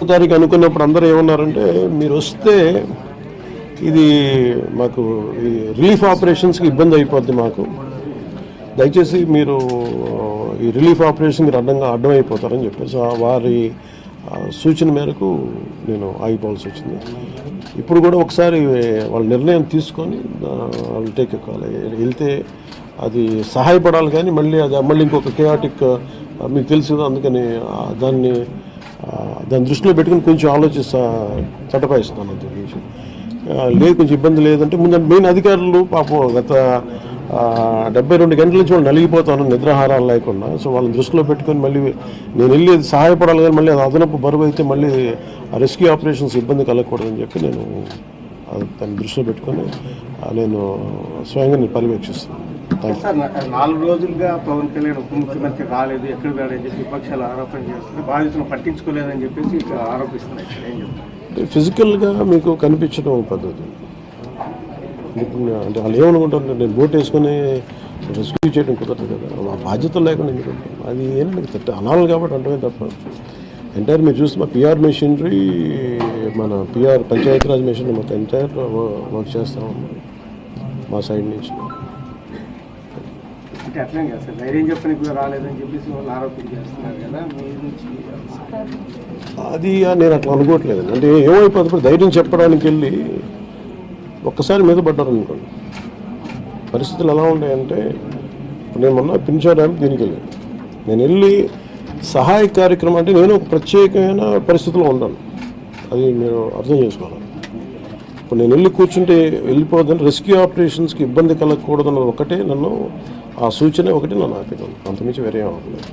తారీఖు అనుకున్నప్పుడు అందరూ ఏమన్నారంటే మీరు వస్తే ఇది మాకు ఈ రిలీఫ్ ఆపరేషన్స్కి ఇబ్బంది అయిపోద్ది, మాకు దయచేసి మీరు ఈ రిలీఫ్ ఆపరేషన్కి అడ్డం అయిపోతారని చెప్పేసి వారి సూచన మేరకు నేను ఆగిపోవాల్సి వచ్చింది. ఇప్పుడు కూడా ఒకసారి వాళ్ళ నిర్ణయం తీసుకొని వాళ్ళు టేక్ కావాలి వెళ్తే అది సహాయపడాలి, కానీ మళ్ళీ ఇంకొక కేయాటిక్ మీకు తెలుసు కదా, అందుకని దాన్ని దృష్టిలో పెట్టుకుని కొంచెం ఆలోచిస్తా చట్టపాయిస్తున్నాను అంతే విషయం. లేదు కొంచెం ఇబ్బంది లేదంటే ముందు మెయిన్ అధికారులు పాపం గత 72 గంటల నుంచి వాళ్ళు నలిగిపోతాను నిద్రాహారాలు లేకుండా. సో వాళ్ళని దృష్టిలో పెట్టుకొని మళ్ళీ నేను వెళ్ళి సహాయపడాలి, కానీ మళ్ళీ అది అదనపు బరువు అయితే మళ్ళీ రెస్క్యూ ఆపరేషన్స్ ఇబ్బంది కలగకూడదని చెప్పి నేను దాన్ని దృష్టిలో పెట్టుకొని నేను స్వయంగా నేను పర్యవేక్షిస్తున్నాను. 4 రోజులుగా పవన్ కళ్యాణ్ ఉప ముఖ్యమంత్రి రాలేదు, ఎక్కడ రాలేదని చెప్పి విపక్షాలు ఆరోపణ చేస్తున్నారు, బాధితులను పట్టించుకోలేదని చెప్పేసి ఆరోపిస్తున్నారు. ఏం చెప్తారు? ఫిజికల్గా మీకు కనిపించడం పద్ధతి అంటే వాళ్ళు ఏమనుకుంటారు, నేను బోట్ వేసుకొని రెస్క్యూ చేయడం కుదరదు కదా, ఆ బాధ్యతలు లేకుండా ఎందుకుంటాను, అది ఏంటంటే అనాలి కాబట్టి అంటే తప్ప ఎంటైర్ మీరు చూస్తే మా పిఆర్ మెషినరీ, మన పిఆర్ పంచాయతీరాజ్ మెషినరీ మొత్తం ఎంటైర్ వర్క్ చేస్తాం మా సైడ్ నుంచి. అంటే అట్లా సార్ ధైర్యం చెప్పడానికి కూడా రాలేదని చెప్పేసి వాళ్ళు ఆరోపణ చేస్తున్నారు కదా, అది నేను అట్లా అనుకోవట్లేదు. అంటే ఏమైపోతుంది, ధైర్యం చెప్పడానికి వెళ్ళి ఒక్కసారి మీద పడ్డారు అనుకోండి, పరిస్థితులు ఎలా ఉంటాయంటే నేను మొన్న పింఛా డ్యామ్ దీనికి వెళ్ళాను, నేను వెళ్ళి సహాయ కార్యక్రమం అంటే నేను ఒక ప్రత్యేకమైన పరిస్థితిలో ఉన్నాను, అది మీరు అర్థం చేసుకోవాలి. ఇప్పుడు నేను వెళ్ళి కూర్చుంటే వెళ్ళిపోదని రెస్క్యూ ఆపరేషన్స్కి ఇబ్బంది కలగకూడదన్నది ఒకటే నన్ను ఆ సూచన ఒకటి నన్ను ఆపినాను, అంతమించి వేరే అవ్వలేదు.